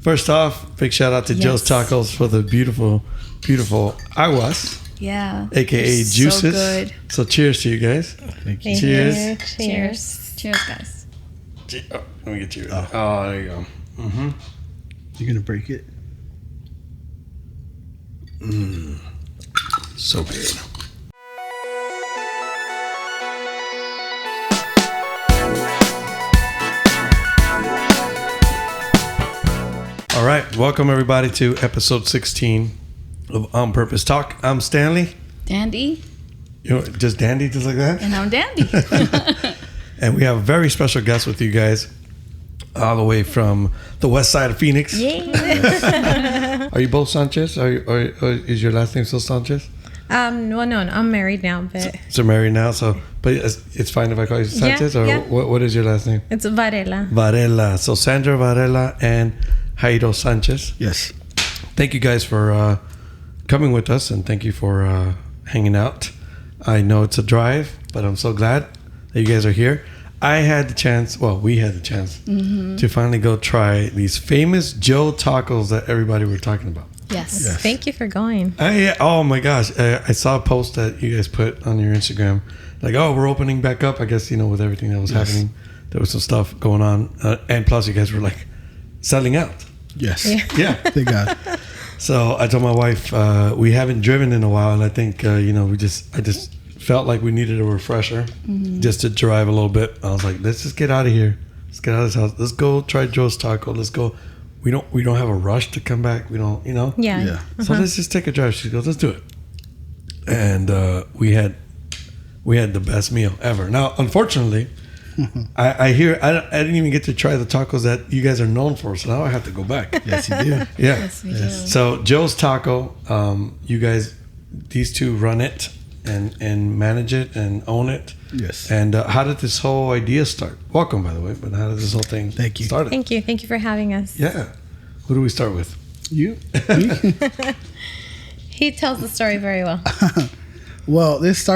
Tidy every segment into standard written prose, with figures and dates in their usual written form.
First off, big shout out to Joe's Tacos for the beautiful, beautiful aguas. Yeah. AKA juices. So good. So cheers to you guys. Thank you. Cheers. Cheers. Cheers, guys. Oh, let me get you. Oh, there you go. Mm-hmm. You're going to break it? So good. All right, welcome everybody to episode 16 of On Purpose Talk. I'm Stanley. Dandy. You know, just Dandy, just like that? And I'm Dandy. And we have a very special guest with you guys, all the way from the west side of Phoenix. Yeah. Are you both Sanchez? Or is your last name still Sanchez? Well, no, I'm married now, but So married now, but it's fine if I call you Sanchez? Or what is your last name? it's Varela. Varela. So Sandra Varela and Jairo Sanchez. Yes. Thank you guys for coming with us, and thank you for hanging out. I know it's a drive, but I'm so glad that you guys are here. We had the chance to finally go try these famous Joe tacos that everybody were talking about. Yes. Thank you for going. Oh my gosh. I saw a post that you guys put on your Instagram. Like, oh, we're opening back up. I guess, with everything that was happening, there was some stuff going on. And plus you guys were like selling out. Yes. Yeah. Thank God. So I told my wife, we haven't driven in a while. And I think, I just felt like we needed a refresher just to drive a little bit. I was like, let's just get out of here. Let's get out of this house. Let's go try Joe's Taco. Let's go. We don't have a rush to come back. We don't, Yeah. So let's just take a drive. She goes, let's do it. And we had the best meal ever. Now, unfortunately, I didn't even get to try the tacos that you guys are known for. So now I have to go back. Yes, you do. Yeah. Yes, we do. So Joe's Taco, you guys, these two run it and manage it and own it. Yes. And how did this whole idea start? Welcome, by the way. But how did this whole thing start? Thank you. Thank you for having us. Yeah. Who do we start with? You? He tells the story very well. Well, this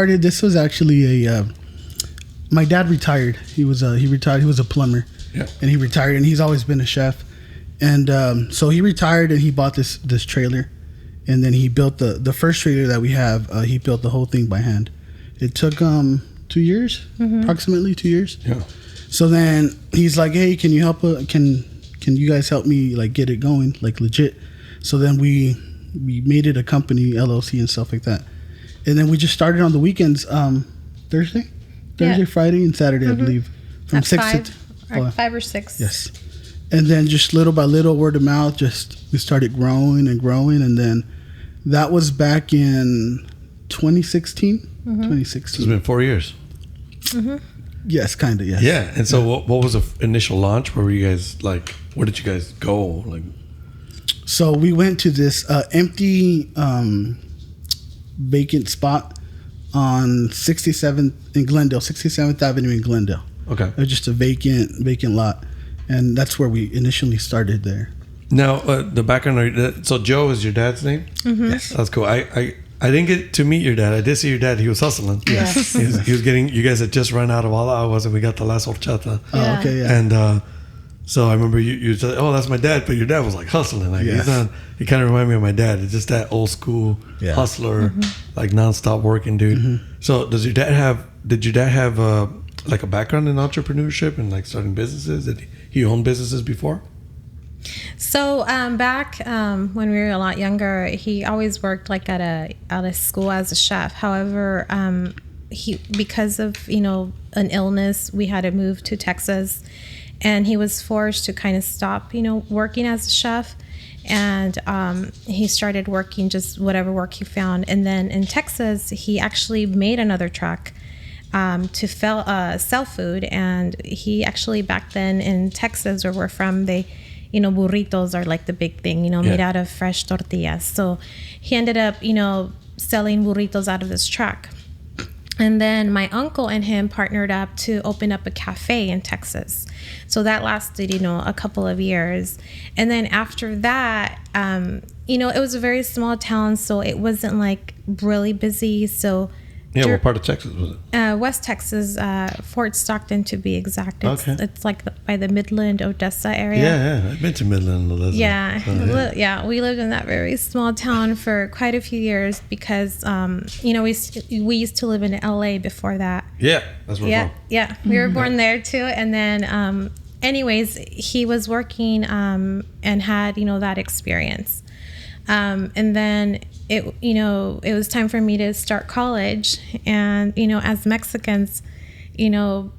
was actually my dad retired. He retired. He was a plumber. Yeah. And he retired, and he's always been a chef. And so he retired, and he bought this trailer. And then he built the first trailer that we have. He built the whole thing by hand. It took 2 years, approximately 2 years. Yeah. So then he's like, "Hey, can you help? Can you guys help me like get it going, like legit?" So then we made it a company, LLC, and stuff like that. And then we just started on the weekends, Thursday, Friday, and Saturday, I believe, from At 6 5, 5 or 6. Yes. And then just little by little, word of mouth, we started growing, and then that was back in 2016. 2016. It's been 4 years. Yes, kind of. Yes. Yeah. And so what was the initial launch? Where were you guys like? Where did you guys go? Like, So we went to this empty, vacant spot on 67th in Glendale, 67th Avenue in Glendale. okay. It was just a vacant lot, and that's where we initially started there. Now the background. So Joe is your dad's name. Yes. That's cool. I didn't get to meet your dad. I did see your dad. He was hustling. Yes. He was getting. You guys had just run out of all the hours, and we got the last horchata. Oh, okay. Yeah. And so I remember you said, "Oh, that's my dad," but your dad was like hustling. Like he kind of reminded me of my dad. It's just that old school hustler, like nonstop working dude. So did your dad have like a background in entrepreneurship and like starting businesses? Did he own businesses before? So back when we were a lot younger, he always worked like out of school as a chef. However, because of an illness, we had to move to Texas, and he was forced to kind of stop working as a chef, and he started working just whatever work he found. And then in Texas, he actually made another truck to sell food, and he actually back then in Texas where we're from, they burritos are like the big thing, made out of fresh tortillas. So he ended up, selling burritos out of this truck. And then my uncle and him partnered up to open up a cafe in Texas. So that lasted, a couple of years. And then after that, it was a very small town, so it wasn't like really busy. So Yeah, what part of Texas was it? West Texas, Fort Stockton to be exact. It's like by the Midland, Odessa area. Yeah. I've been to Midland, Odessa. Yeah, we lived in that very small town for quite a few years because, we used to live in LA before that. Yeah, that's where I'm from. Yeah, we were born there too. And then, anyways, he was working and had, that experience. And then it was time for me to start college. And, as Mexicans,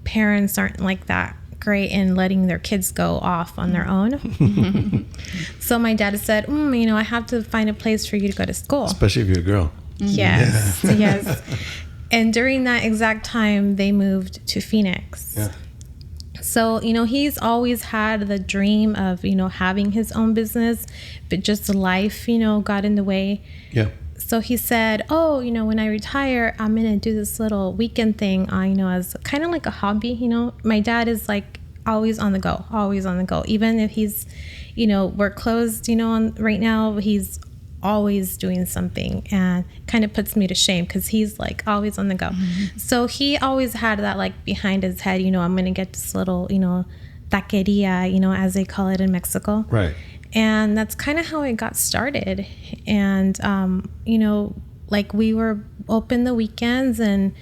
parents aren't like that great in letting their kids go off on their own. So my dad said, I have to find a place for you to go to school. Especially if you're a girl. Yes, yes. And during that exact time, they moved to Phoenix. Yeah. So, he's always had the dream of, having his own business, but just life, got in the way. Yeah. So he said, when I retire, I'm going to do this little weekend thing, as kind of like a hobby. My dad is like always on the go. Even if he's, we're closed, right now, he's always doing something, and kind of puts me to shame because he's like always on the go. So he always had that like behind his head, I'm going to get this little, taqueria, as they call it in Mexico. Right. And that's kind of how it got started. And, like we were open the weekends, and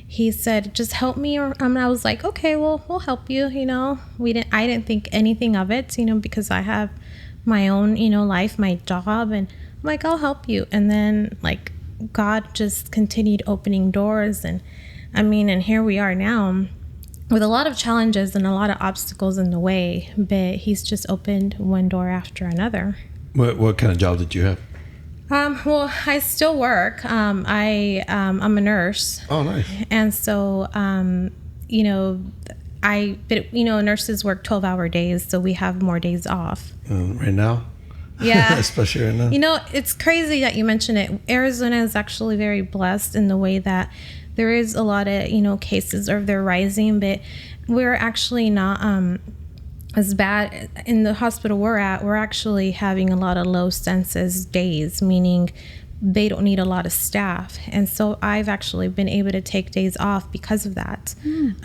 he said, just help me. And I was like, okay, well, we'll help you. I didn't think anything of it, because I have my own, life, my job, and I'm like, I'll help you. And then like God just continued opening doors. And here we are now with a lot of challenges and a lot of obstacles in the way, but he's just opened one door after another. What kind of job did you have? Well, I still work. I'm a nurse. Oh, nice. And so, nurses work 12-hour days, so we have more days off. Right now? Yeah. Especially right now. It's crazy that you mention it. Arizona is actually very blessed in the way that there is a lot of, cases, or they're rising, but we're actually not as bad. In the hospital we're at, we're actually having a lot of low census days, meaning they don't need a lot of staff. And so I've actually been able to take days off because of that.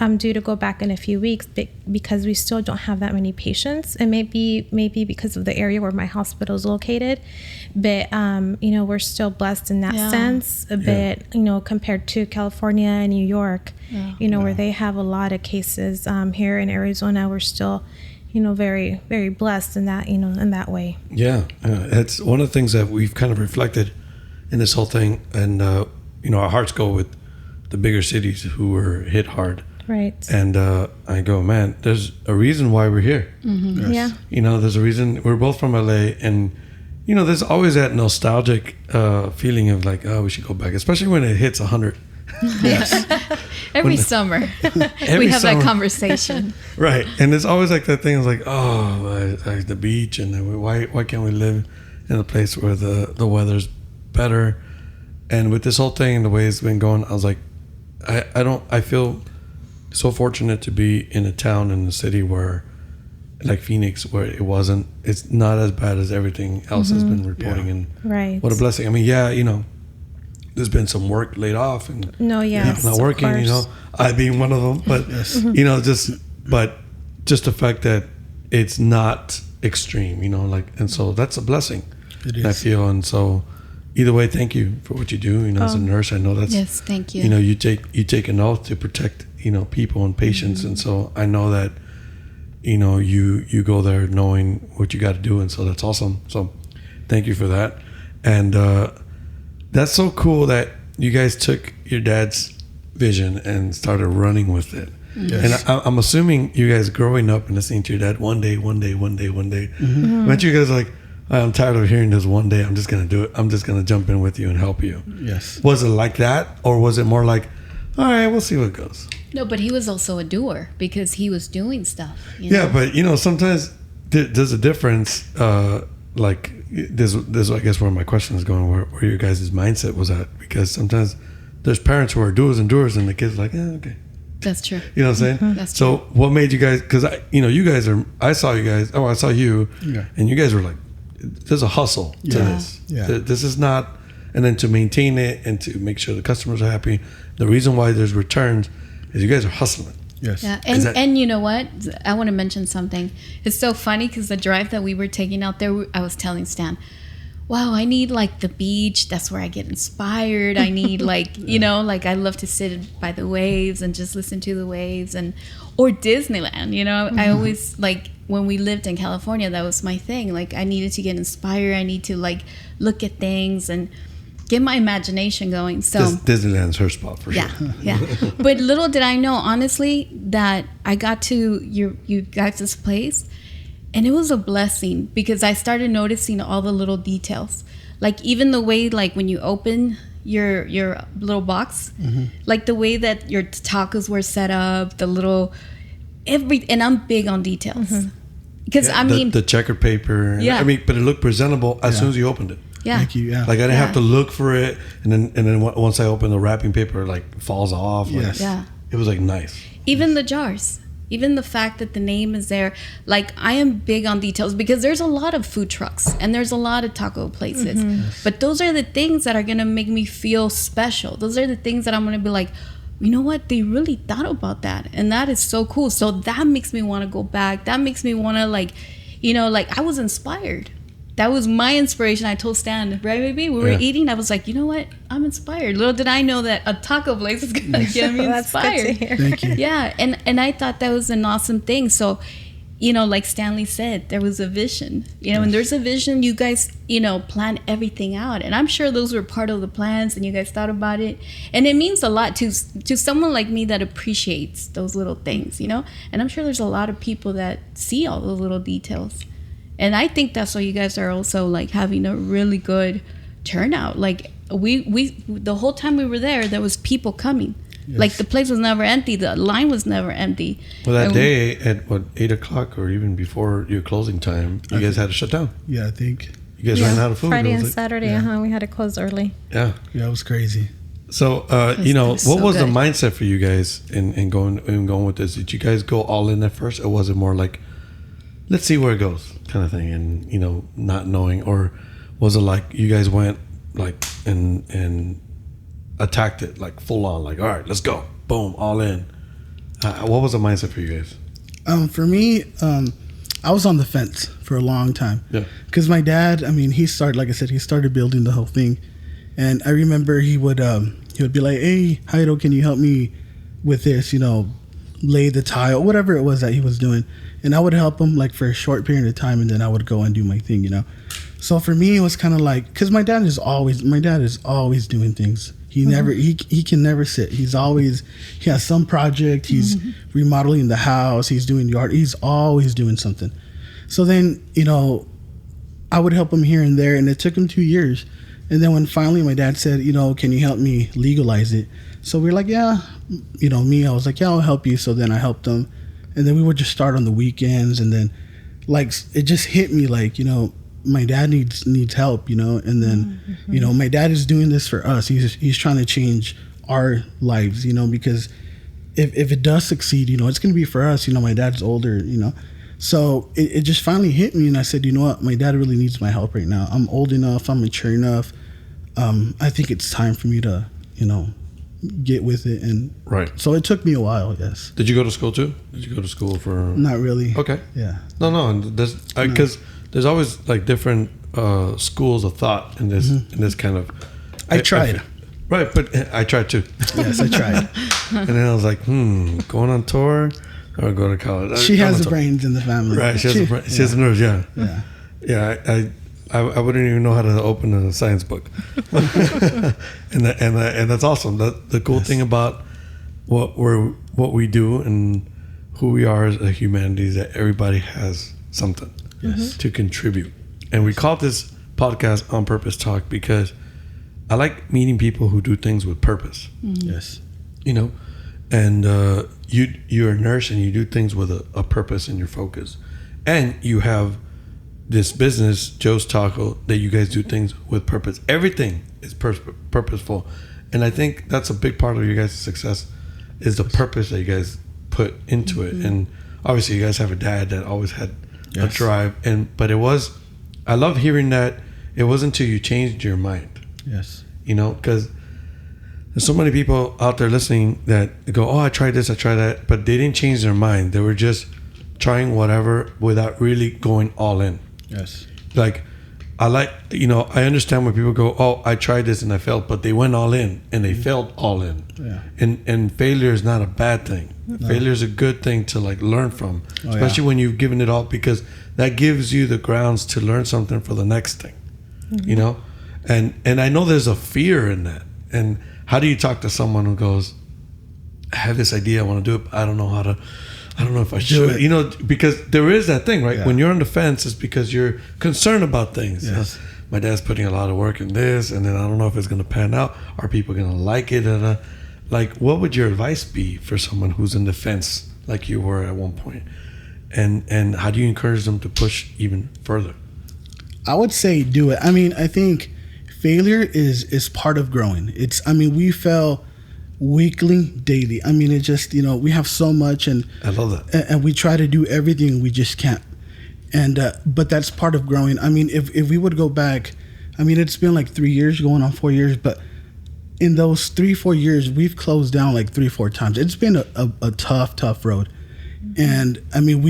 I'm due to go back in a few weeks, but because we still don't have that many patients, and maybe because of the area where my hospital is located, but we're still blessed in that sense a bit, compared to California and New York, where they have a lot of cases. Here in Arizona, we're still very, very blessed in that, in that way. Yeah. It's one of the things that we've kind of reflected in this whole thing. And, our hearts go with the bigger cities who were hit hard. Right. And I go, man, there's a reason why we're here. Mm-hmm. Yes. Yeah. There's a reason. We're both from LA. And, there's always that nostalgic feeling of like, oh, we should go back, especially when it hits 100. Yes. Every summer we have that conversation. Right. And it's always like that thing is like, oh, like the beach, and why can't we live in a place where the weather's better? And with this whole thing and the way it's been going, I was like, I feel so fortunate to be in a town, in a city where, like Phoenix, where it's not as bad as everything else has been reporting. And right. What a blessing. There's been some work laid off and not working, I being one of them, but just the fact that it's not extreme, and so that's a blessing. It is. I feel. And so either way, thank you for what you do. As a nurse, I know that's, yes, thank you. You take an oath to protect, people and patients. And so I know that, you go there knowing what you got to do. And so that's awesome. So thank you for that. And, that's so cool that you guys took your dad's vision and started running with it. Yes. And I'm assuming you guys growing up and listening to your dad one day. Mm-hmm. But you guys are like, I'm tired of hearing this one day. I'm just going to do it. I'm just going to jump in with you and help you. Yes. Was it like that? Or was it more like, all right, we'll see what goes? No, but he was also a doer because he was doing stuff. Yeah, but sometimes there's a difference, like this I guess where my question is going, where your guys' mindset was at, because sometimes there's parents who are doers and doers and the kids are like, okay. That's true. You know what I'm saying? Mm-hmm. That's true. So what made you guys, because I saw you and you guys were like, there's a hustle to this. Yeah. This is not and then to maintain it and to make sure the customers are happy. The reason why there's returns is you guys are hustling. Yes. Yeah, and you know what? I want to mention something. It's so funny because the drive that we were taking out there, I was telling Stan, wow, I need like the beach. That's where I get inspired. I need like, you know, like I love to sit by the waves and just listen to the waves, or Disneyland, you know. I always like, when we lived in California, that was my thing. Like I needed to get inspired. I need to like look at things and get my imagination going. So Disneyland's her spot for sure. Yeah. But little did I know, honestly, that I got to you guys' place, and it was a blessing because I started noticing all the little details. Like even the way, like when you open your little box, like the way that your tacos were set up, the little and I'm big on details. Because I mean the checkered paper. Yeah. I mean, but it looked presentable as soon as you opened it. Yeah. Thank you. Yeah. Like I didn't have to look for it, and then once I opened the wrapping paper, it like falls off. Like, Yes. Yeah. It was like nice. Even the jars. Even the fact that the name is there. Like I am big on details because there's a lot of food trucks and there's a lot of taco places. But those are the things that are going to make me feel special. Those are the things that I'm going to be like, you know what? They really thought about that. And that is so cool. So that makes me want to go back. That makes me want to like, you know, like I was inspired. That was my inspiration. I told Stan, right, baby? We were eating. I was like, you know what? I'm inspired. Little did I know that a taco place is going to get me inspired. Thank you. Yeah. And I thought that was an awesome thing. So, you know, like Stanley said, there was a vision. You know, when there's a vision, you guys, you know, plan everything out. And I'm sure those were part of the plans and you guys thought about it. And it means a lot to someone like me that appreciates those little things, you know? And I'm sure there's a lot of people that see all those little details. And I think that's why you guys are also like having a really good turnout. Like we the whole time we were there was people coming. Yes. Like the place was never empty. The line was never empty. Well, that day at 8:00 or even before your closing time, you guys had to shut down. Yeah, I think you guys ran out of food. Friday and Saturday, we had to close early. Yeah, it was crazy. So, you know, what was the mindset for you guys in going with this? Did you guys go all in at first, or was it more like, let's see where it goes kind of thing, and you know, not knowing? Or was it like you guys went like and attacked it like full on, like, all right, let's go, boom, all in? What was the mindset for you guys? For me, I was on the fence for a long time. Yeah, because my dad, I mean, he started building the whole thing, and I remember he would be like, hey, Jairo, can you help me with this, you know, lay the tile, whatever it was that he was doing. And I would help him like for a short period of time, and then I would go and do my thing, you know. So for me, it was kind of like, because my dad is always doing things. He never, he can never sit. He has some project. He's remodeling the house. He's doing the art. He's always doing something. So then, you know, I would help him here and there, and it took him 2 years. And then when finally my dad said, you know, can you help me legalize it? So we were like, yeah, you know, I was like, yeah, I'll help you. So then I helped him. And then we would just start on the weekends, and then like it just hit me like, you know, my dad needs help, you know. And then you know, my dad is doing this for us. He's trying to change our lives, you know, because if it does succeed, you know, it's gonna be for us. You know, my dad's older, you know. So it just finally hit me, and I said, you know what, my dad really needs my help right now. I'm old enough, I'm mature enough. I think it's time for me to, you know, get with it. And so it took me a while. Yes. Did you go to school too? Did you go to school for? Not really. Okay. Yeah. No. Because there's always like different schools of thought in this kind of. I tried. Right, but I tried too. Yes, I tried. And then I was like, going on tour or go to college. She has the brains in the family. Right. She has the nerves. Yeah. Yeah. Yeah. I wouldn't even know how to open a science book, and that's awesome. The cool thing about what we do and who we are as a humanity is that everybody has something to contribute. And we call this podcast On Purpose Talk because I like meeting people who do things with purpose. Yes, you know, and you're a nurse and you do things with a purpose in your focus, and you have this business, Joe's Taco, that you guys do things with purpose. Everything is purposeful. And I think that's a big part of your guys' success is the purpose that you guys put into it. And obviously you guys have a dad that always had a drive. But I love hearing that it wasn't until you changed your mind. Yes. You know, because there's so many people out there listening that go, oh, I tried this, I tried that, but they didn't change their mind. They were just trying whatever without really going all in. Yes. Like, I understand when people go, oh, I tried this and I failed, but they went all in and they failed all in. Yeah. And failure is not a bad thing. No. Failure is a good thing to like learn from, especially when you've given it all, because that gives you the grounds to learn something for the next thing, you know? And I know there's a fear in that. And how do you talk to someone who goes, I have this idea, I want to do it, but I don't know if I should, you know, because there is that thing, right? Yeah. When you're on the fence, it's because you're concerned about things. Yes. My dad's putting a lot of work in this, and then I don't know if it's going to pan out. Are people going to like it? And like, what would your advice be for someone who's in the fence like you were at one point? And how do you encourage them to push even further? I would say do it. I mean, I think failure is part of growing. We fail weekly, daily. I mean, it just, you know, we have so much, and I love that. And we try to do everything, we just can't. And but that's part of growing. I mean, if we would go back, I mean, it's been like 3 years, going on 4 years, but in those 3-4 years, we've closed down like 3-4 times. It's been a tough road. And I mean,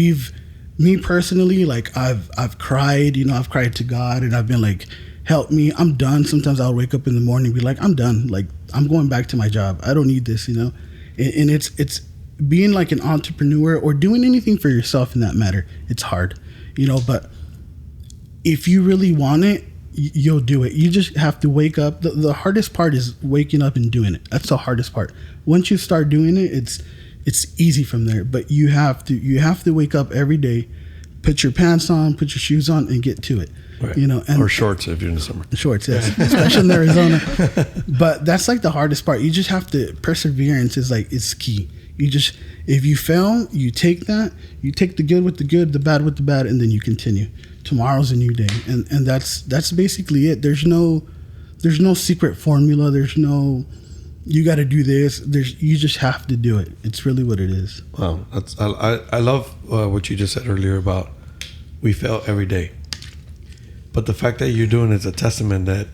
me personally, like I've cried, you know, I've cried to God, and I've been like, help me, I'm done. Sometimes I'll wake up in the morning and be like, I'm done. Like, I'm going back to my job. I don't need this, you know? And it's being like an entrepreneur or doing anything for yourself in that matter. It's hard, you know, but if you really want it, you'll do it. You just have to wake up. The hardest part is waking up and doing it. That's the hardest part. Once you start doing it, it's easy from there. But you have to wake up every day, put your pants on, put your shoes on, and get to it. Right. You know, or shorts if you're in the summer. Shorts, yes, especially in Arizona. But that's like the hardest part. You just have to, perseverance is like, it's key. You just, if you fail, you take that, you take the good with the good, the bad with the bad, and then you continue. Tomorrow's a new day, and that's basically it. There's no secret formula. There's no, you got to do this. You just have to do it. It's really what it is. Wow, I love what you just said earlier about we fail every day. But the fact that you're doing it is a testament that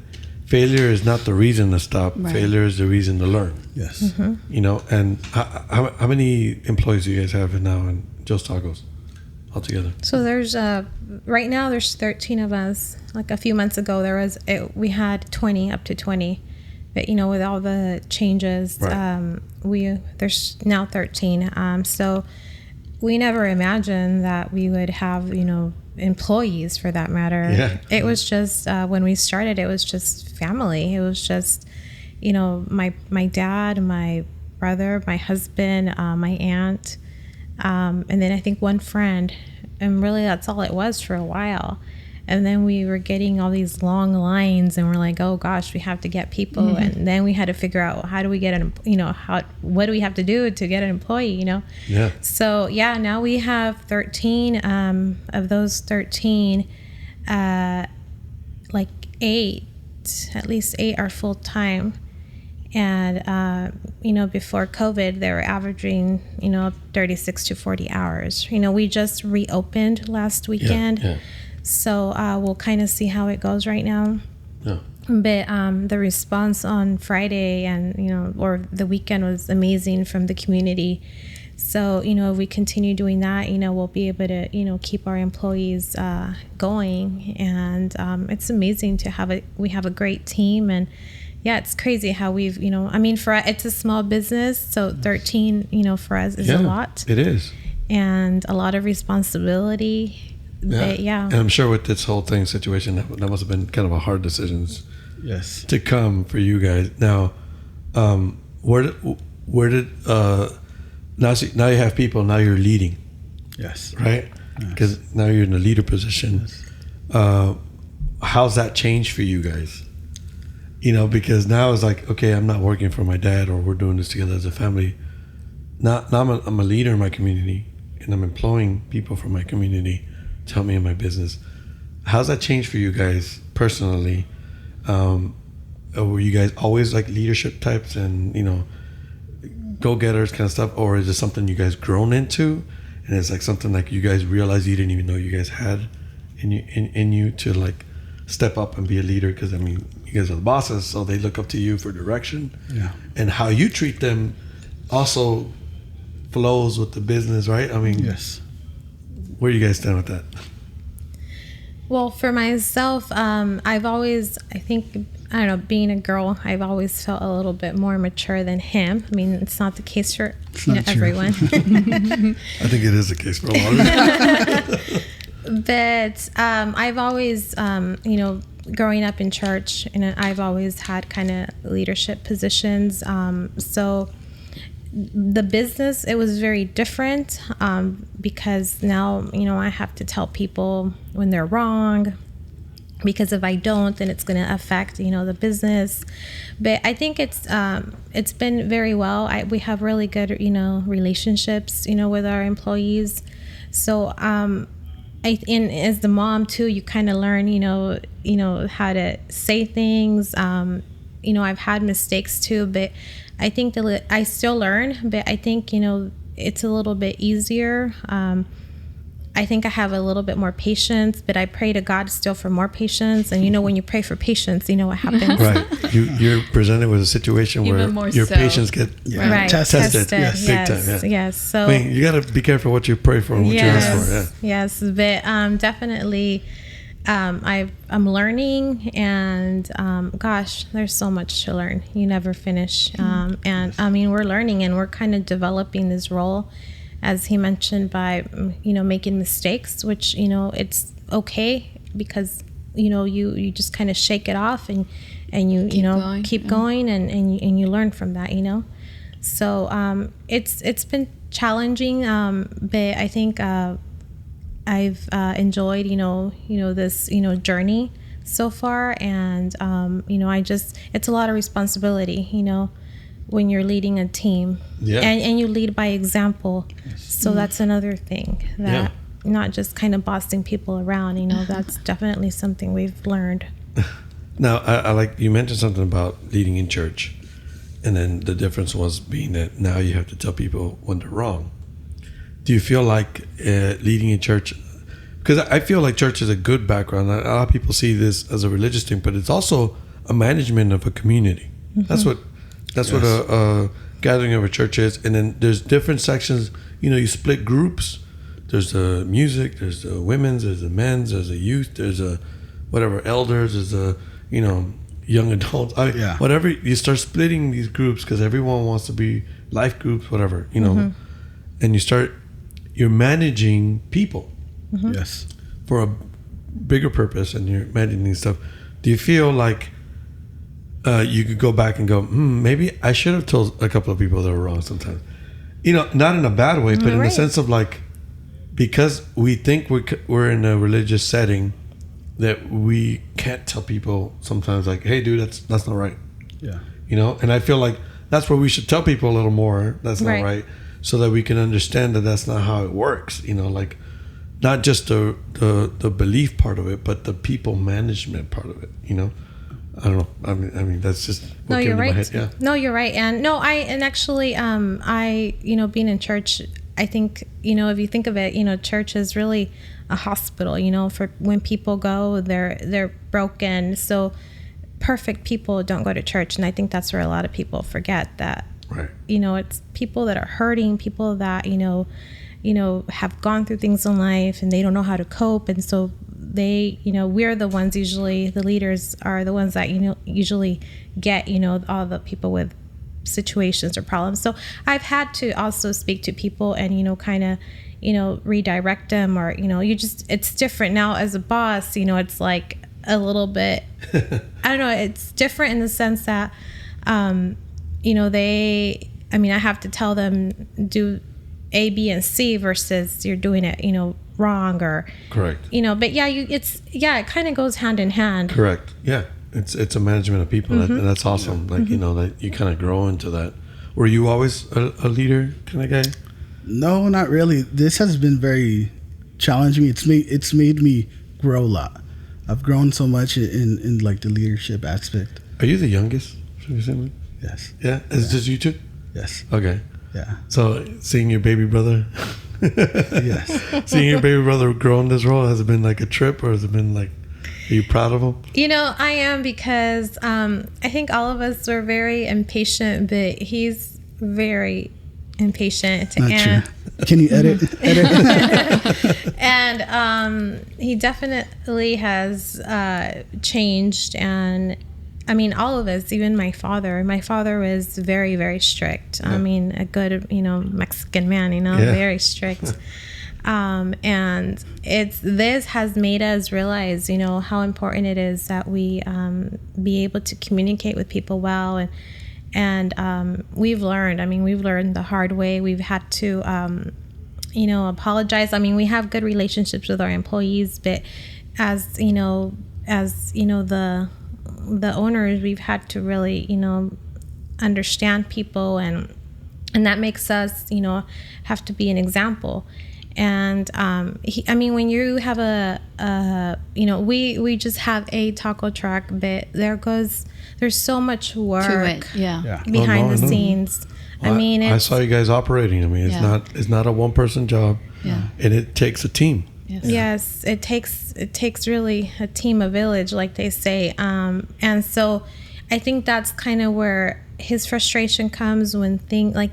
failure is not the reason to stop. Right. Failure is the reason to learn. Yes. Mm-hmm. You know, and how many employees do you guys have now in Joe's Tacos altogether? So there's right now there's 13 of us. Like a few months ago, we had 20, up to 20. But you know, with all the changes, right. There's now 13. So we never imagined that we would have, you know, employees for that matter. Yeah. It was just when we started, it was just family. It was just, you know, my dad, my brother, my husband, my aunt, and then I think one friend, and really that's all it was for a while. And then we were getting all these long lines, and we're like, oh gosh, we have to get people. Mm-hmm. And then we had to figure out, how do we get what do we have to do to get an employee, you know? Yeah. So yeah, now we have 13. Of those 13, like at least 8 are full time. And, you know, before COVID, they were averaging, you know, 36 to 40 hours. You know, we just reopened last weekend. Yeah. So we'll kind of see how it goes right now. Yeah. But the response on Friday and, you know, or the weekend was amazing from the community. So, you know, if we continue doing that, you know, we'll be able to, you know, keep our employees going. And it's amazing to we have a great team. And yeah, it's crazy how we've, you know, I mean, it's a small business. So 13, you know, for us is a lot. It is. And a lot of responsibility. Yeah. But, yeah. And I'm sure with this whole situation, that must have been kind of a hard decision. Yes. To come for you guys. Now, where did now you have people, now you're leading. Yes. Right? Because now you're in a leader position. Yes. How's that changed for you guys? You know, because now it's like, okay, I'm not working for my dad, or we're doing this together as a family. Now I'm a leader in my community, and I'm employing people from my community to help me in my business. How's that changed for you guys personally? Were you guys always like leadership types and, you know, go-getters kind of stuff, or is it something you guys grown into, and it's like something like you guys realize you didn't even know you guys had in you to like step up and be a leader? Because I mean, you guys are the bosses, so they look up to you for direction. Yeah. And how you treat them also flows with the business, right? I mean, yes. Where do you guys stand with that? Well, for myself, I've always, being a girl, I've always felt a little bit more mature than him. I mean, it's not the case for everyone. I think it is the case for a lot of people. But I've always, growing up in church, and I've always had kind of leadership positions. So the business, it was very different because now, I have to tell people when they're wrong, because if I don't, then it's going to affect, the business. But I think it's been very well. We have really good, relationships, with our employees. So, as the mom too, you kind of learn, how to say things. I've had mistakes too, but I think I still learn, but I think, it's a little bit easier. I think I have a little bit more patience, but I pray to God still for more patience. And when you pray for patience, what happens. Right. You're presented with a situation where your patience get tested. Yes. Big time. Yes. So I mean, you got to be careful what you pray for and what you ask for. Yeah. Yes. But definitely I'm learning, and gosh, there's so much to learn. You never finish. And I mean, we're learning, and we're kind of developing this role, as he mentioned, by making mistakes, which it's okay, because you just kind of shake it off, and you keep going, and you learn from that. So it's been challenging, but I think I've enjoyed this journey so far, and it's a lot of responsibility, when you're leading a team. And you lead by example. So that's another thing, that not just kind of bossing people around, that's definitely something we've learned. Now, I like you mentioned something about leading in church, and then the difference was being that now you have to tell people when they're wrong. Do you feel like leading in church, because I feel like church is a good background. A lot of people see this as a religious thing, but it's also a management of a community. Mm-hmm. That's what a gathering of a church is. And then there's different sections. You split groups. There's the music, there's the women's, there's the men's, there's the youth, there's a whatever, elders, there's the young adults. Whatever, you start splitting these groups because everyone wants to be life groups, whatever, and you're managing people. Mm-hmm. Yes. For a bigger purpose, and you're managing these stuff. Do you feel like you could go back and go, maybe I should have told a couple of people that were wrong sometimes? Not in a bad way, but in the sense of like, because we think we're in a religious setting, that we can't tell people sometimes, like, hey, dude, that's not right. Yeah. And I feel like that's where we should tell people a little more, that's not right, so that we can understand that that's not how it works. Like, not just the belief part of it, but the people management part of it. I don't know. I mean, that's just what came to my head. Yeah. No, you're right. And actually, I being in church, I think if you think of it, church is really a hospital. For when people go, they're broken. So perfect people don't go to church, and I think that's where a lot of people forget that. Right. It's people that are hurting, people that have gone through things in life, and they don't know how to cope, and so they, we're the ones, usually the leaders are the ones that usually get all the people with situations or problems. So I've had to also speak to people and kind of redirect them, or it's different now as a boss. It's like a little bit I don't know, it's different in the sense that I have to tell them do A, B, and C versus you're doing it, wrong, or correct. But it kind of goes hand in hand. Correct. Yeah, it's a management of people, mm-hmm. and that's awesome. Like that you kind of grow into that. Were you always a leader kind of guy? No, not really. This has been very challenging. It's made me grow a lot. I've grown so much in like the leadership aspect. Are you the youngest from your family? Yes. Yeah. Is it just you two? Yes. Okay. Yeah. So seeing your baby brother. Yes. Seeing your baby brother grow in this role, has it been like a trip, or has it been like? Are you proud of him? You know, I am, because I think all of us are very impatient, but he's very impatient. Not true. Can you edit? And he definitely has changed. And I mean, all of us, even my father was very, very strict. I mean, a good, Mexican man, very strict. And this has made us realize, how important it is that we be able to communicate with people well. And we've learned the hard way. We've had to, apologize. I mean, we have good relationships with our employees, but as the owners, we've had to really, understand people, and that makes us, have to be an example. And when you have we just have a taco truck, but there's so much work to it, behind the scenes. I saw you guys operating. I mean, it's not a one person job, and it takes a team. Yes, it takes really a team, a village, like they say. And so I think that's kind of where his frustration comes, when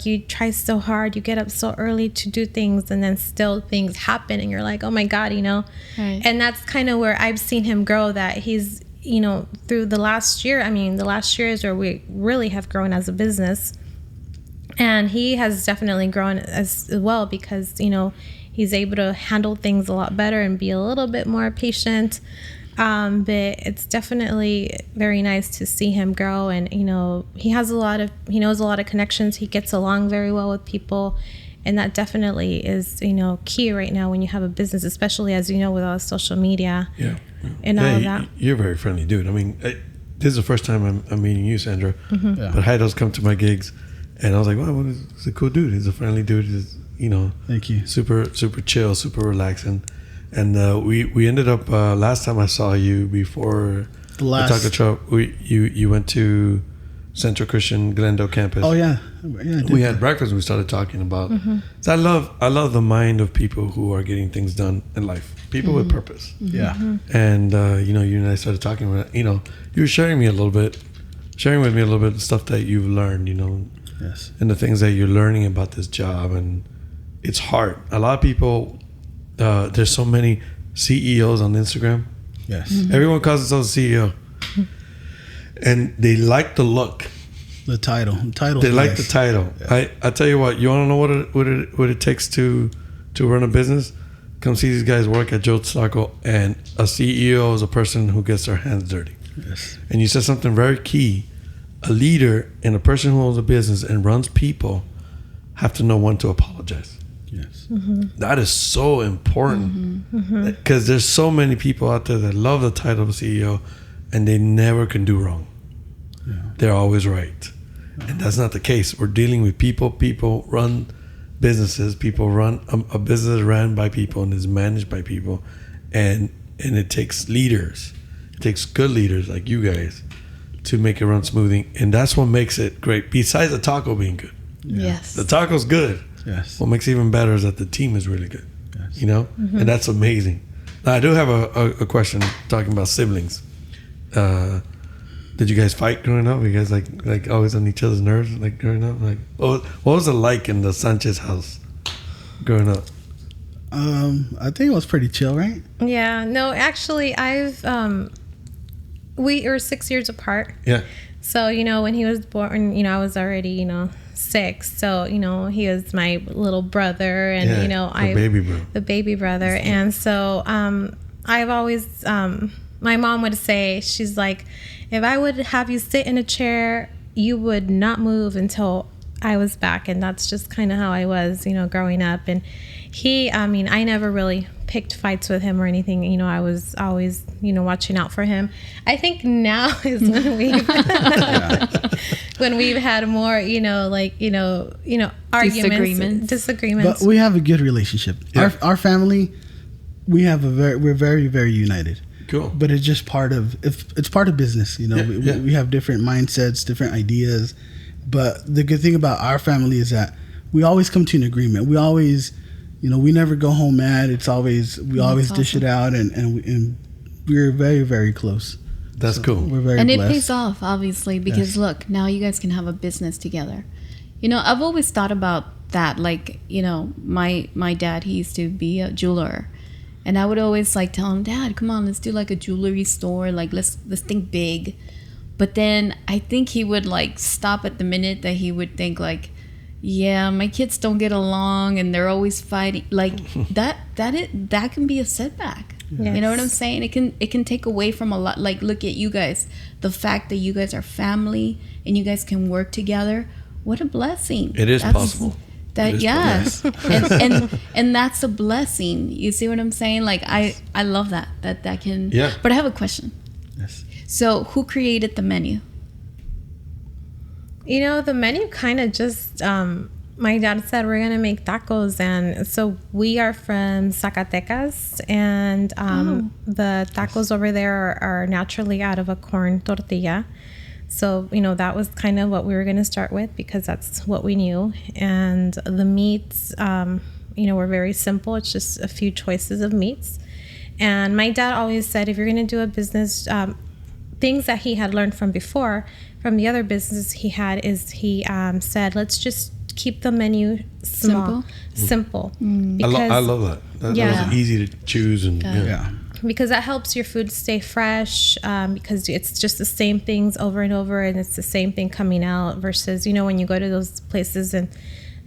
you try so hard, you get up so early to do things, and then still things happen, and you're like, oh my God, Right. And that's kind of where I've seen him grow, that he's, through the last year, the last year is where we really have grown as a business. And he has definitely grown as well, because, he's able to handle things a lot better and be a little bit more patient. But it's definitely very nice to see him grow, and he knows a lot of connections. He gets along very well with people, and that definitely is key right now when you have a business, especially as with all the social media and all of that. You're a very friendly dude. I mean, this is the first time I'm meeting you, Sandra. Mm-hmm. But Jairo's come to my gigs, and I was like, wow, he's a cool dude. He's a friendly dude. He's thank you. Super chill, super relaxing. And we ended up last time I saw you before the taco truck. You went to Central Christian Glendale campus. Oh yeah, we had breakfast. And we started talking about. Mm-hmm. So I love the mind of people who are getting things done in life. People with purpose. Mm-hmm. Yeah. And you and I started talking about. You were sharing with me a little bit of the stuff that you've learned. Yes. And the things that you're learning about this job, and it's hard. A lot of people. There's so many CEOs on Instagram. Yes. Mm-hmm. Everyone calls themselves a CEO. And they like the look. The title. They like the title. Yeah. I tell you what, you want to know what it takes to run a business? Come see these guys work at Joe's Taco, and a CEO is a person who gets their hands dirty. Yes. And you said something very key. A leader and a person who owns a business and runs people have to know when to apologize. Yes. Mm-hmm. That is so important, because there's so many people out there that love the title of CEO, and they never can do wrong. Yeah. They're always right. And that's not the case. We're dealing with people. People run businesses. People run a business ran by people and is managed by people, and it takes leaders. It takes good leaders like you guys to make it run smoothly, and that's what makes it great. Besides the taco being good, yes, the taco's good. Yes. What makes it even better is that the team is really good. Yes. And that's amazing. Now, I do have a question talking about siblings. Did you guys fight growing up? Were you guys like always on each other's nerves like growing up? Like what was it like in the Sanchez house growing up? I think it was pretty chill, right? Yeah. No, actually, we were 6 years apart. Yeah. So when he was born, I was already 6. So he was my little brother, and the baby brother. And so I've always my mom would say, she's like, if I would have you sit in a chair, you would not move until I was back. And that's just kind of how I was growing up. And he, I never really picked fights with him or anything. I was always watching out for him. I think now is when we've had more arguments, disagreements. But we have a good relationship. Yeah. Our family, we're very, very united. Cool. But it's just part of business. We have different mindsets, different ideas. But the good thing about our family is that we always come to an agreement. We always, we never go home mad. It's always we always dish it out, and we're very, very close. That's cool. We're very and blessed. it pays off, obviously, because look, now you guys can have a business together. You know, I've always thought about that. Like, you know, my dad, he used to be a jeweler, and I would always like tell him, Dad, come on, let's do like a jewelry store. Like, let's think big. But then I think he would like stop at the minute that he would think like, yeah, my kids don't get along and they're always fighting. Like that can be a setback. Yes. You know what I'm saying? It can take away from a lot. Like, look at you guys, the fact that you guys are family and you guys can work together. What a blessing! It is possible. That yes, and that's a blessing. You see what I'm saying? Like I love that can. Yeah. But I have a question. Yes. So who created the menu? You know, the menu kind of just, my dad said we're going to make tacos. And so we are from Zacatecas. And the tacos over there are naturally out of a corn tortilla. So, you know, that was kind of what we were going to start with because that's what we knew. And the meats, you know, were very simple. It's just a few choices of meats. And my dad always said, if you're going to do a business, things that he had learned from before, from the other business he had, is he said, let's just keep the menu simple. Because I love that. That was easy to choose and because that helps your food stay fresh, because it's just the same things over and over and it's the same thing coming out versus, you know, when you go to those places and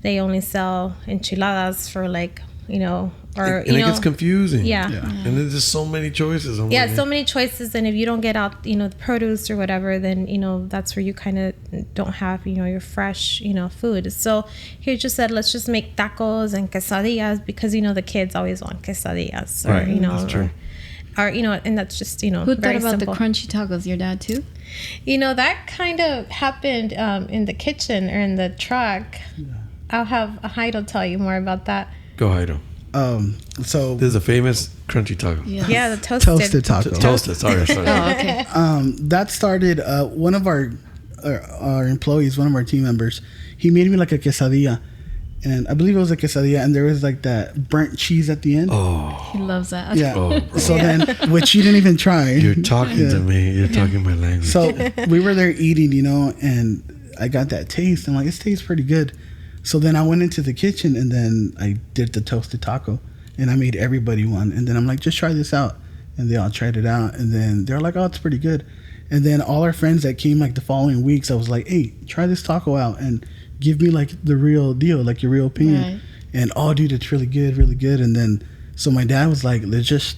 they only sell enchiladas for like, you know, or and it gets confusing. Yeah. And there's just so many choices. So many choices, and if you don't get out, you know, the produce or whatever, then, you know, that's where you kind of don't have, you know, your fresh, you know, food. So he just said, let's just make tacos and quesadillas because, you know, the kids always want quesadillas, or, you know, that's true. Or, you know, and that's just, you know, who thought about simple. the crunchy tacos? Your dad too? You know, that kind of happened in the kitchen or in the truck. I'll have Jairo tell you more about that. Go, Jairo. So there's a famous crunchy taco. Yeah, the toasted taco. Toasted. Sorry. Oh, okay. That started one of our employees, one of our team members. He made me like a quesadilla, and I believe it was a quesadilla, and there was like that burnt cheese at the end. Oh, he loves that. Yeah. Oh, so then, which you didn't even try. You're talking to me. You're talking my language. So we were there eating, you know, and I got that taste. I'm like, it tastes pretty good. So then I went into the kitchen and then I did the toasted taco and I made everybody one. And then I'm like, just try this out. And they all tried it out. And then they're like, oh, it's pretty good. And then all our friends that came like the following weeks, I was like, hey, try this taco out and give me like the real deal, like your real opinion. Right. And oh, dude, it's really good, really good. And then, so my dad was like, let's just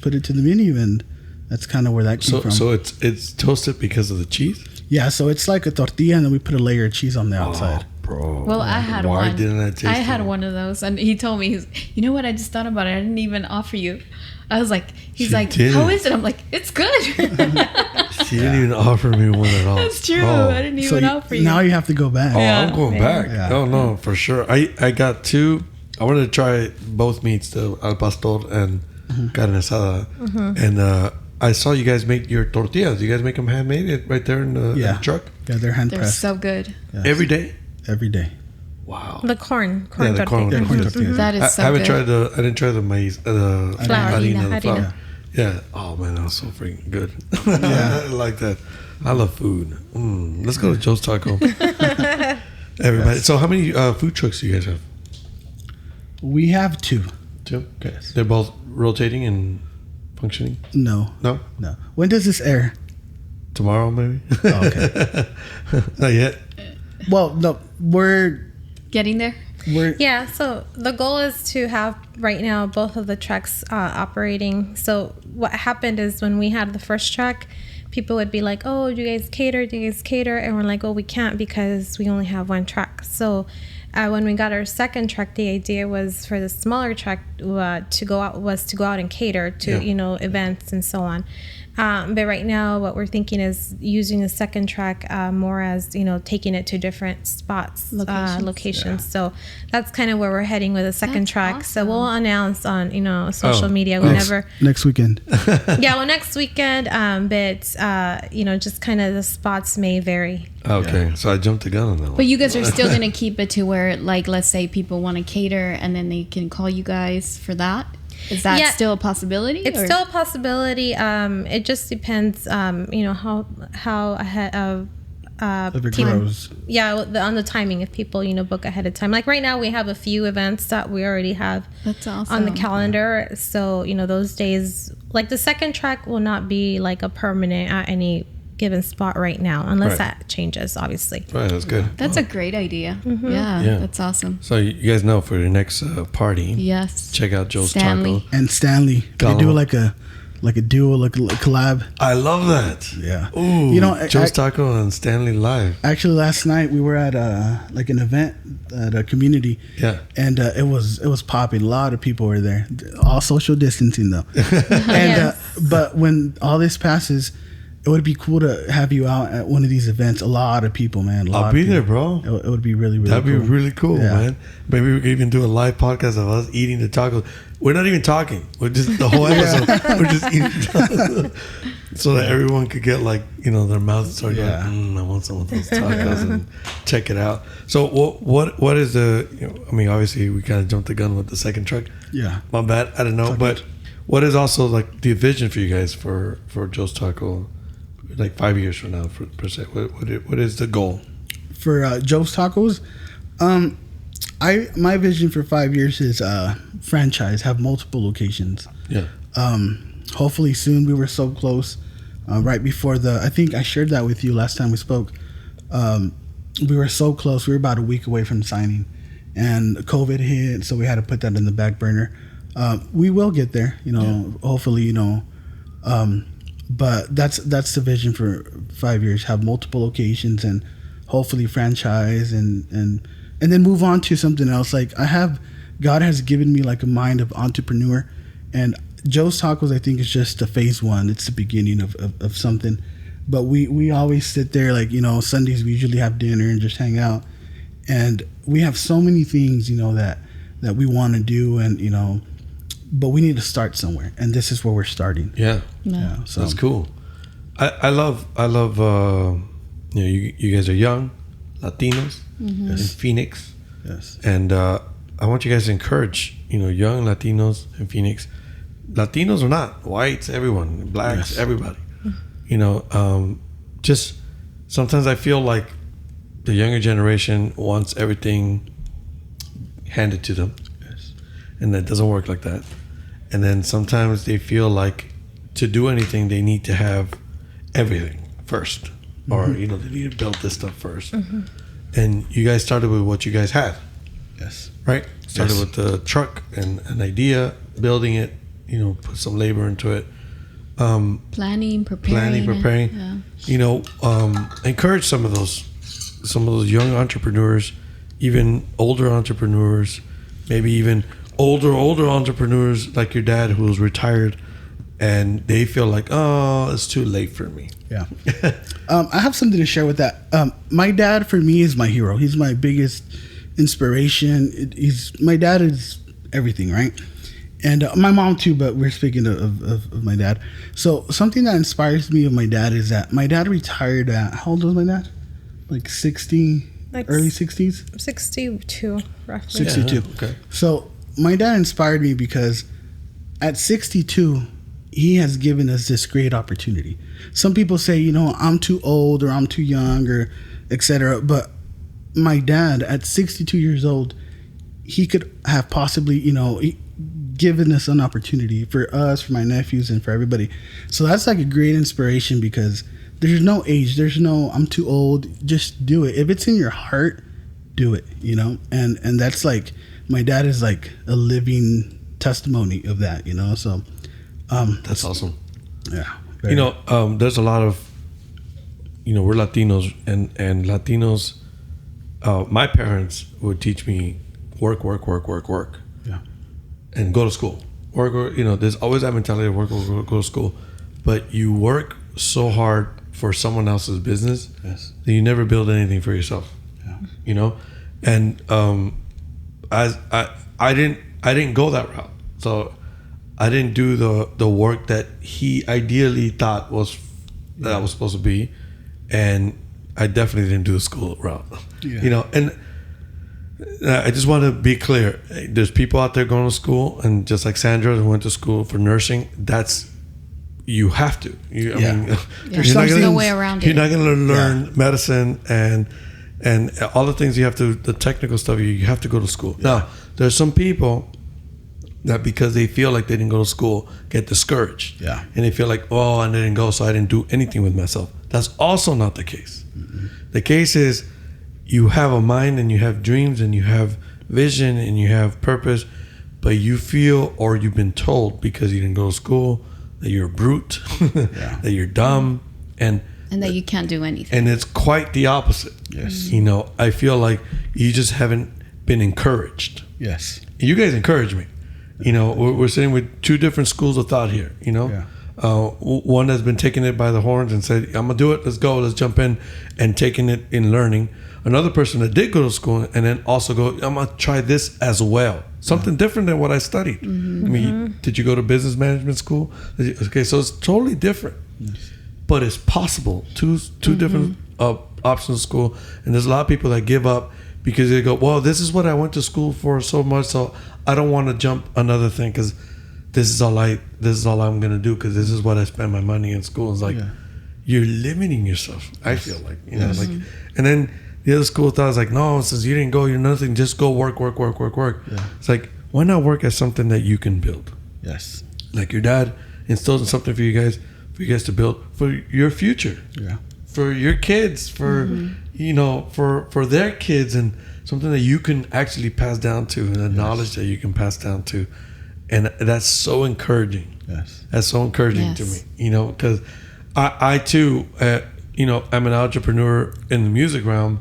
put it to the menu. And that's kind of where that came from. So it's toasted because of the cheese? Yeah, so it's like a tortilla and then we put a layer of cheese on the outside. Bro. Well, I had Why one. didn't I taste I had it? one of those, and he told me, you know what? I just thought about it. I didn't even offer you. I was like, She like, didn't. how is it? I'm like, it's good. She didn't even offer me one at all. That's true. Oh. I didn't even offer you. Now you have to go back. Oh, Yeah. I'm going back. Yeah. Oh, no, for sure. I got two. I wanted to try both meats, the al pastor and carne asada. And I saw you guys make your tortillas. You guys make them handmade right there in the truck? Yeah, they're hand They're pressed. so good. Yes. Every day? Every day. Wow. The corn Yeah, the corn tortilla. tortillas. That is so I haven't good. tried I didn't try the maize, the Harina. the flour. Yeah. Oh man, that was so freaking good. I like that. I love food. Let's go to Joe's Taco. Everybody. Yes. So how many food trucks do you guys have? We have two. Two. Okay. Yes. They're both rotating and functioning. No. No. No. When does this air? Tomorrow maybe. Oh, okay. Not yet. Well, no, we're Getting there? Yeah, so the goal is to have right now both of the trucks operating. So what happened is when we had the first truck, people would be like, oh, do you guys cater? Do you guys cater? And we're like, oh, we can't because we only have one truck. So when we got our second truck, the idea was for the smaller truck to go out and cater to, you know, events and so on. But right now, what we're thinking is using the second truck more as, you know, taking it to different spots, locations. Yeah. So that's kind of where we're heading with the second That's truck. awesome. So we'll announce on, you know, social media whenever. next weekend. Next weekend. But, you know, just kind of the spots may vary. Okay, so I jumped the gun on that one. But you guys are still going to keep it to where, like, let's say people want to cater and then they can call you guys for that? Is that still a possibility? It's still a possibility. It just depends, how ahead of if it grows. On the timing if people book ahead of time. Like right now we have a few events that we already have on the calendar. So those days, like the second track will not be like a permanent at any given spot right now unless that changes, obviously. Right, that's good. That's a great idea. Yeah, that's awesome. So you guys know for your next party, check out Joe's Stanley. Taco And Stanley. They do like a duo, like a collab. I love that. Yeah. Ooh, Joe's Taco and Stanley live. Actually, last night we were at like an event at a community. Yeah. And it was popping. A lot of people were there. All social distancing though. And but when all this passes, it would be cool to have you out at one of these events. A lot of people, man. I'll be there, bro. It would be really, really That'd cool. be really cool, man. Maybe we could even do a live podcast of us eating the tacos. We're not even talking. We're just the whole episode. We're just eating tacos. So that everyone could get like, their mouths start going, I want some of those tacos and check it out. So what is obviously we kind of jumped the gun with the second truck. Yeah. My bad. I don't know. But what is also like the vision for you guys for Joe's Taco? Like 5 years from now, per se, what is the goal for Joe's Tacos? My vision for 5 years is franchise, have multiple locations. Yeah. Hopefully soon. We were so close. Right before I think I shared that with you last time we spoke. We were so close. We were about a week away from signing, and COVID hit, so we had to put that in the back burner. We will get there. Hopefully. But that's the vision for 5 years. Have multiple locations and hopefully franchise and then move on to something else. Like God has given me like a mind of entrepreneur, and Joe's Tacos I think is just a phase one. It's the beginning of something. But we always sit there like Sundays we usually have dinner and just hang out, and we have so many things that we want to do, and but we need to start somewhere, and this is where we're starting. Yeah. So that's cool. I love you guys are young Latinos in Phoenix. Yes. And I want you guys to encourage young Latinos in Phoenix. Latinos or not, whites, everyone, blacks, everybody. Just sometimes I feel like the younger generation wants everything handed to them. Yes. And that doesn't work like that. And then sometimes they feel like to do anything, they need to have everything first. Or, they need to build this stuff first. And you guys started with what you guys had. Yes. Right? Started with the truck and an idea, building it, put some labor into it. Planning, preparing. Yeah. Encourage some of those young entrepreneurs, even older entrepreneurs, maybe even older entrepreneurs like your dad who was retired, and they feel like, oh, it's too late for me. Yeah. I have something to share with that. My dad for me is my hero. He's my biggest inspiration. My dad is everything, right? And my mom too, but we're speaking of my dad. So something that inspires me of my dad is that my dad retired at, how old was my dad? Like 60, early 60s? 62, roughly. 62. Yeah, okay. So my dad inspired me because at 62, he has given us this great opportunity. Some people say, I'm too old or I'm too young or etc. But my dad at 62 years old, he could have possibly, given us an opportunity for us, for my nephews, and for everybody. So that's like a great inspiration because there's no age. There's no, I'm too old. Just do it. If it's in your heart, do it, And that's like, my dad is like a living testimony of that, So that's awesome. Yeah. There's a lot of, we're Latinos and Latinos. My parents would teach me work. Yeah. And go to school. Work. There's always that mentality of work, go to school. But you work so hard for someone else's business that you never build anything for yourself. Yeah. And as I didn't go that route. So I didn't do the work that he ideally thought was supposed to be, and I definitely didn't do the school route. Yeah. And I just want to be clear. There's people out there going to school, and just like Sandra who went to school for nursing, you have to. I mean, there's no way around it. You're not going to learn medicine and all the things you have to, the technical stuff, you have to go to school. Now, there's some people that because they feel like they didn't go to school, get discouraged. Yeah. And they feel like, oh, I didn't go, so I didn't do anything with myself. That's also not the case. Mm-hmm. The case is you have a mind and you have dreams and you have vision and you have purpose, but you feel, or you've been told because you didn't go to school, that you're a brute, that you're dumb, and that you can't do anything. And it's quite the opposite. Yes. You know, I feel like you just haven't been encouraged. Yes. You guys encourage me. You know, we're sitting with two different schools of thought here, you know. Yeah. One has been taking it by the horns and said, I'm going to do it, let's go, let's jump in, and taking it in learning. Another person that did go to school and then also go, I'm going to try this as well. Something different than what I studied. Mm-hmm. I mean, did you go to business management school? Okay, so it's totally different. Yes. But it's possible. Two different options of school. And there's a lot of people that give up because they go, well, this is what I went to school for so much, so I don't want to jump another thing because this is all I'm going to do because this is what I spend my money in school. It's like, you're limiting yourself, I feel like. You know, like, and then the other school thought, like, no, since you didn't go, you're nothing, just go work. Yeah. It's like, why not work at something that you can build? Yes. Like your dad instilled something for you guys to build for your future. Yeah. For your kids, for you know, for their kids, and something that you can actually pass down to, and the knowledge that you can pass down to. And that's so encouraging. Yes. That's so encouraging to me, you know, because I too, you know, I'm an entrepreneur in the music realm,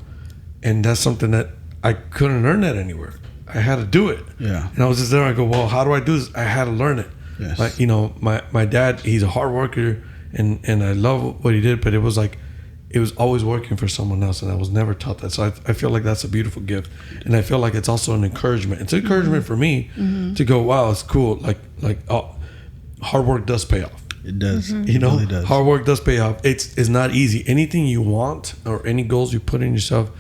and that's something that I couldn't learn that anywhere. I had to do it. Yeah. And I was just there. I go, well, how do I do this? I had to learn it. Yes. Like, you know, my dad, he's a hard worker, and I love what he did, but it was like, it was always working for someone else, and I was never taught that. So I feel like that's a beautiful gift, and I feel like it's also an encouragement. It's an encouragement for me to go, wow, it's cool. Like oh, hard work does pay off. It does. You know, it really does. Hard work does pay off. It's not easy. Anything you want or any goals you put in yourself,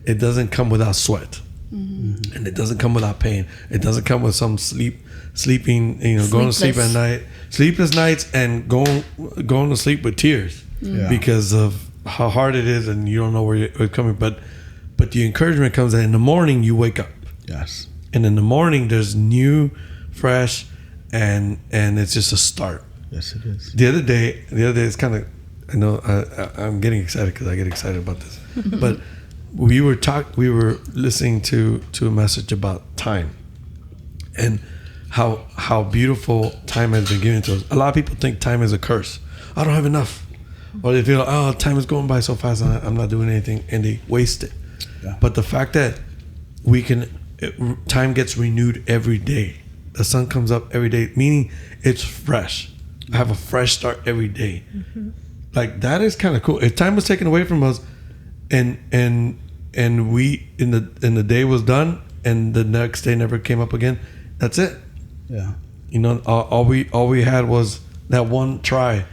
it doesn't come without sweat, and it doesn't come without pain. It doesn't come with some sleeping. You know, going to sleep at night, sleepless nights, and going to sleep with tears because of how hard it is, and you don't know where you're coming. But the encouragement comes that in the morning you wake up. Yes. And in the morning there's new, fresh, and it's just a start. Yes, it is. The other day it's kind of, I know I'm getting excited because I get excited about this. But we were listening to a message about time, and how beautiful time has been given to us. A lot of people think time is a curse. I don't have enough. Or they feel, oh, time is going by so fast, and I'm not doing anything, and they waste it. Yeah. But the fact that time gets renewed every day. The sun comes up every day, meaning it's fresh. I have a fresh start every day. Like, that is kind of cool. If time was taken away from us, and we in the day was done, and the next day never came up again, that's it. Yeah. You know, all we had was that one try.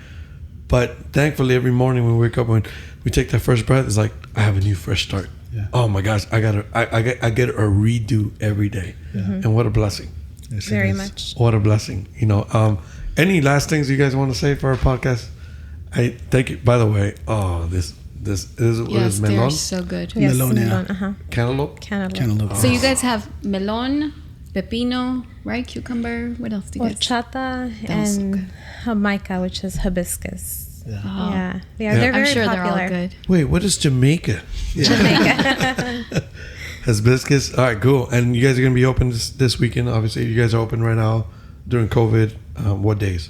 But thankfully, every morning when we wake up, when we take that first breath, it's like, I have a new fresh start. Yeah. Oh my gosh, I get a redo every day, and what a blessing! Yes, very much. What a blessing! You know, any last things you guys want to say for our podcast? I thank you. By the way, this is what is melon? They're so good. Yes, melon. Cantaloupe. Cantaloupe. So you guys have melon, pepino, right? Cucumber. What else do you guys? Horchata and jamaica, which is hibiscus. Yeah. They're very sure popular. they're all good. Wait, what is Jamaica? Jamaica. Hibiscus. All right, cool. And you guys are gonna be open this weekend. Obviously, you guys are open right now during COVID. What days?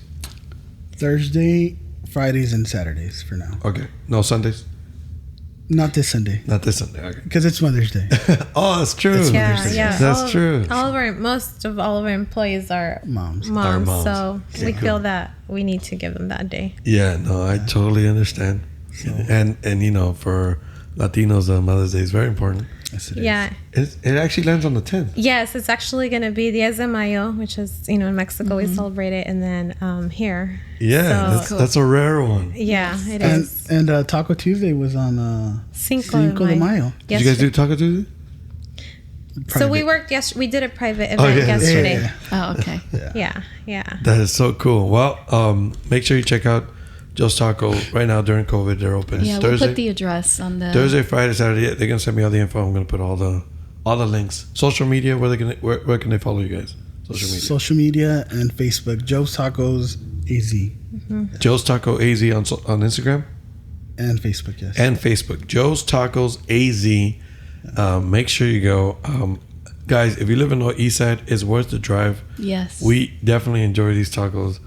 Thursday, Fridays, and Saturdays for now. Okay. No Sundays. Not this Sunday. Okay. Because it's Mother's Day. Oh, that's true. That's true. Most of all of our employees are moms. So we feel that we need to give them that day. Yeah, no, I totally understand. So. And you know, for Latinos, Mother's Day is very important. Yes, it is. Yeah. It actually lands on the 10th. Yes, it's actually going to be Días de Mayo, which is, you know, in Mexico we celebrate it, and then here. Yeah, so, that's a rare one. Yeah, it is. And Taco Tuesday was on Cinco de Mayo. Mayo. Did you guys do Taco Tuesday? So we worked we did a private event yesterday. Oh, okay. Yeah. That is so cool. Well, make sure you check out Joe's Taco right now during COVID. They're open. Yeah, we'll put the address on the Thursday, Friday, Saturday. They're gonna send me all the info. I'm gonna put all the links. Social media. Where can they follow you guys? Social media and Facebook. Joe's Tacos AZ. Joe's Taco AZ on Instagram and Facebook. Yes. And Facebook. Joe's Tacos AZ. Make sure you go. Guys, if you live in the east side, it's worth the drive. Yes. We definitely enjoy these tacos.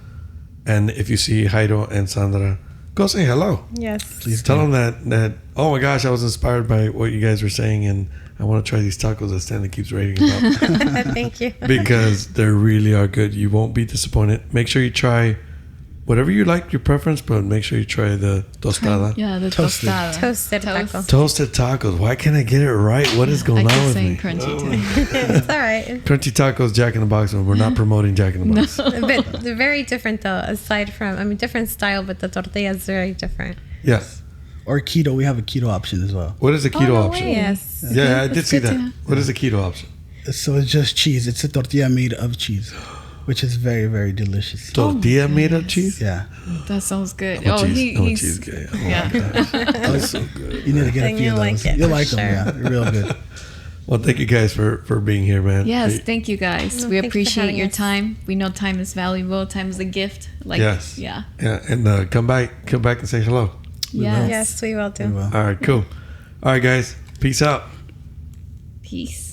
And if you see Jairo and Sandra, go say hello. Yes. Please tell them that, oh my gosh, I was inspired by what you guys were saying, and I want to try these tacos that Stanley keeps raving about. Thank you. Because they really are good. You won't be disappointed. Make sure you try whatever you like, your preference, but make sure you try the tostada. Yeah, the Toasted tostada. Toasted tacos. Why can't I get it right? What is going on with me? Crunchy too. It's all right. Crunchy tacos, Jack in the Box, and we're not promoting Jack in the Box. But they're very different though, aside from, different style, but the tortilla is very different. Yes. Or keto. We have a keto option as well. What is the keto option? Yes. Yeah, I did see that. What is the keto option? So it's just cheese. It's a tortilla made of cheese, which is very, very delicious. Tortilla made of cheese? Yeah. That sounds good. I'm a he's cheese guy. Oh yeah. That's so good. You need to get a few of those. You'll like them. Sure. Yeah, they're real good. Well, thank you guys for being here, man. Yes, thank you guys. We thanks for appreciate having your us. time. We know time is valuable. Time is a gift. Yes. Yeah. Yeah, and come back and say hello. Yes. Yes, we will do. We will. All right, cool. All right, guys. Peace out. Peace.